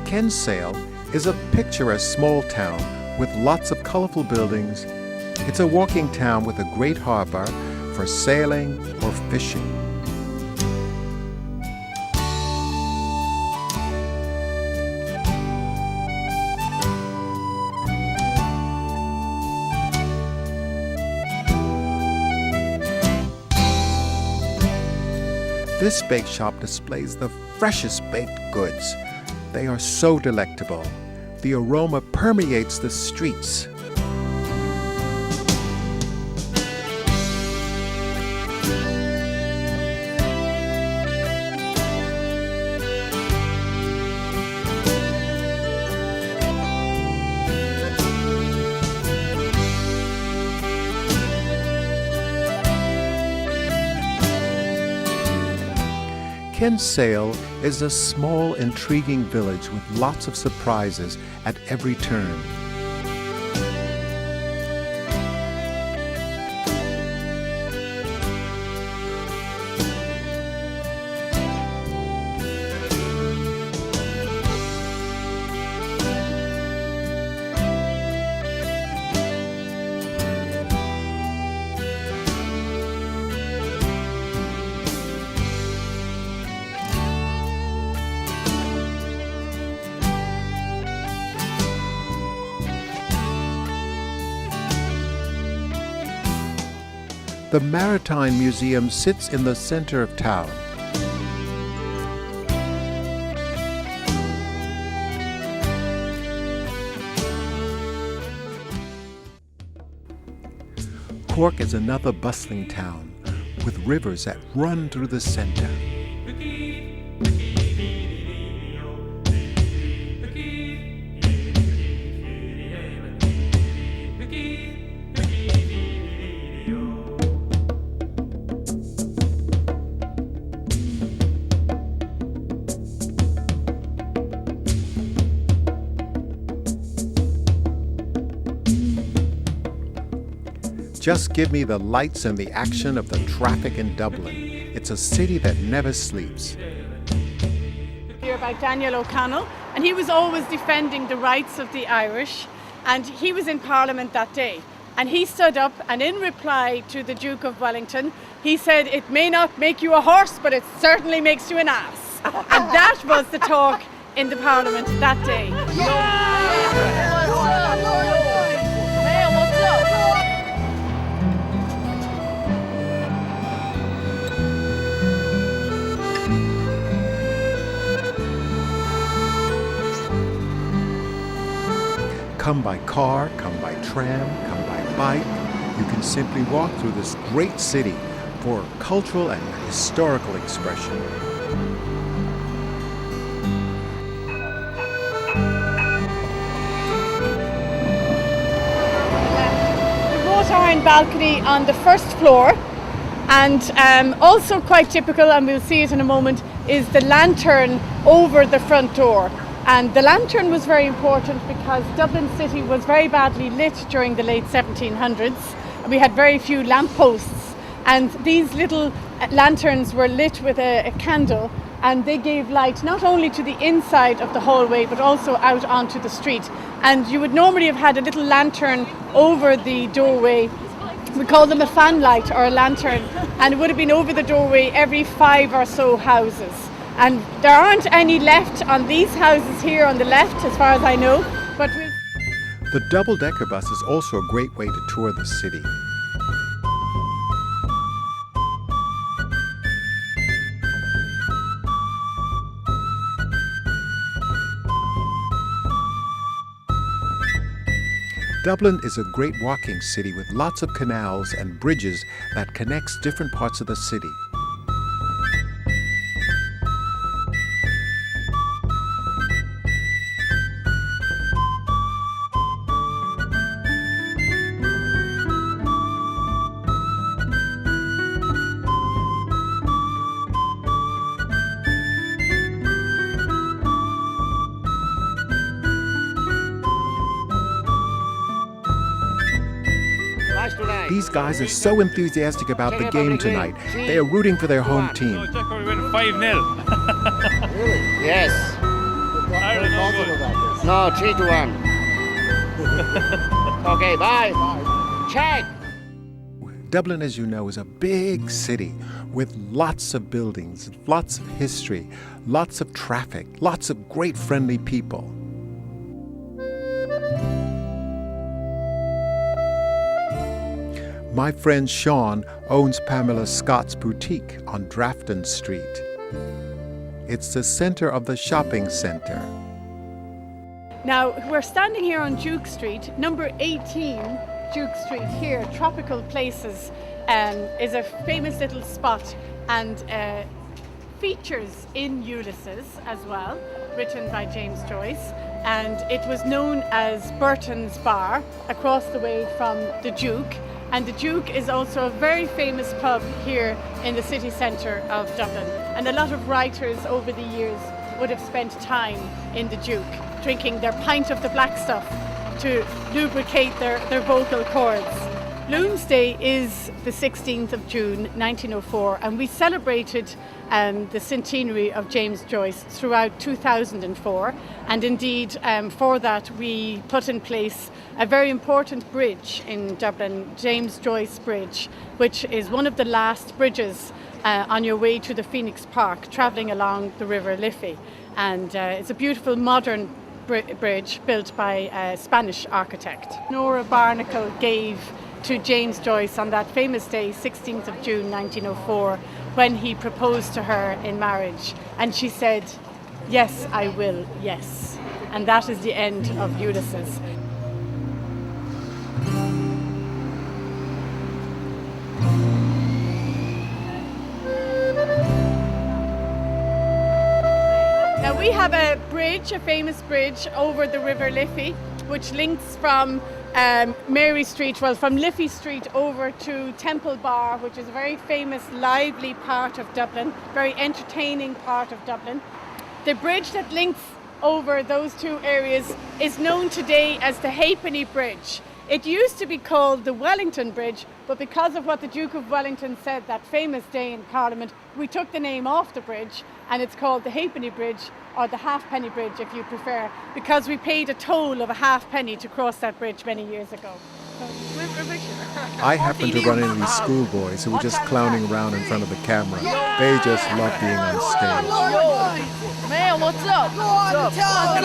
Kinsale is a picturesque small town with lots of colorful buildings. It's a walking town with a great harbor for sailing or fishing. This bake shop displays the freshest baked goods. They are so delectable. The aroma permeates the streets. Kinsale is a small, intriguing village with lots of surprises at every turn. The Maritime Museum sits in the center of town. Cork is another bustling town with rivers that run through the center. Just give me the lights and the action of the traffic in Dublin. It's a city that never sleeps. Here about Daniel O'Connell, and he was always defending the rights of the Irish, and he was in Parliament that day. And he stood up, and in reply to the Duke of Wellington, he said, "It may not make you a horse, but it certainly makes you an ass." And that was the talk in the Parliament that day. Come by car, come by tram, come by bike. You can simply walk through this great city for cultural and historical expression. The wrought iron balcony on the first floor, and also quite typical, and we'll see it in a moment, is the lantern over the front door. And the lantern was very important because Dublin City was very badly lit during the late 1700s. We had very few lampposts, and these little lanterns were lit with a candle, and they gave light not only to the inside of the hallway but also out onto the street. And you would normally have had a little lantern over the doorway. We call them a fan light or a lantern, and it would have been over the doorway every 5 or so houses. And there aren't any left on these houses here on the left, as far as I know. But the double-decker bus is also a great way to tour the city. Dublin is a great walking city with lots of canals and bridges that connects different parts of the city. These guys are so enthusiastic about the game tonight. They are rooting for their home team. We're 5-0. Really? Yes. Very positive about this. No, 3-1. Okay, bye. Check. Dublin, as you know, is a big city with lots of buildings, lots of history, lots of traffic, lots of great friendly people. My friend Sean owns Pamela Scott's boutique on Drafton Street. It's the center of the shopping center. Now, we're standing here on Duke Street, number 18 Duke Street here. Tropical Places is a famous little spot and features in Ulysses as well, written by James Joyce. And it was known as Burton's Bar across the way from the Duke. And the Duke is also a very famous pub here in the city centre of Dublin. And a lot of writers over the years would have spent time in the Duke, drinking their pint of the black stuff to lubricate their vocal cords. Loon's Day is the 16th of June 1904, and we celebrated the centenary of James Joyce throughout 2004, and indeed for that we put in place a very important bridge in Dublin, James Joyce Bridge, which is one of the last bridges on your way to the Phoenix Park, travelling along the River Liffey. And it's a beautiful modern bridge built by a Spanish architect. Nora Barnacle gave to James Joyce on that famous day, 16th of June 1904, when he proposed to her in marriage. And she said, "Yes, I will, yes." And that is the end of Ulysses. Now we have a bridge, a famous bridge over the River Liffey, which links from Mary Street, well, from Liffey Street over to Temple Bar, which is a very famous, lively part of Dublin, very entertaining part of Dublin. The bridge that links over those two areas is known today as the Halfpenny Bridge. It used to be called the Wellington Bridge, but because of what the Duke of Wellington said that famous day in Parliament, we took the name off the bridge and it's called the Halfpenny Bridge, or the Halfpenny Bridge if you prefer, because we paid a toll of a halfpenny to cross that bridge many years ago. I happened to run into these schoolboys who were just clowning around in front of the camera. They just love being on stage. Man, what's up? What's up?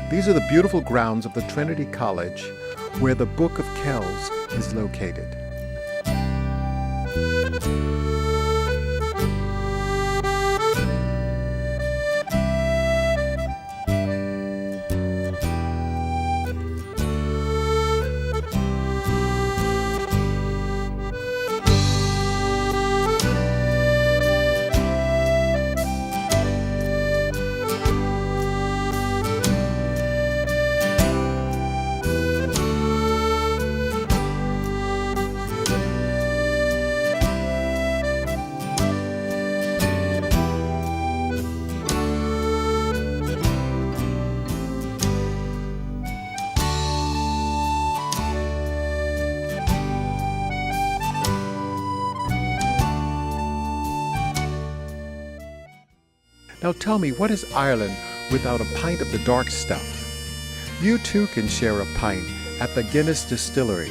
These are the beautiful grounds of the Trinity College, where the Book of Kells is located. Now tell me, what is Ireland without a pint of the dark stuff? You too can share a pint at the Guinness Distillery.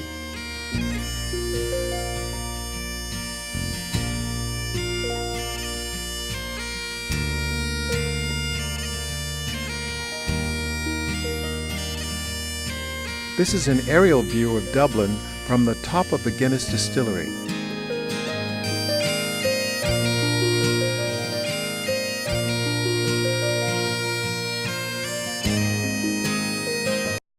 This is an aerial view of Dublin from the top of the Guinness Distillery.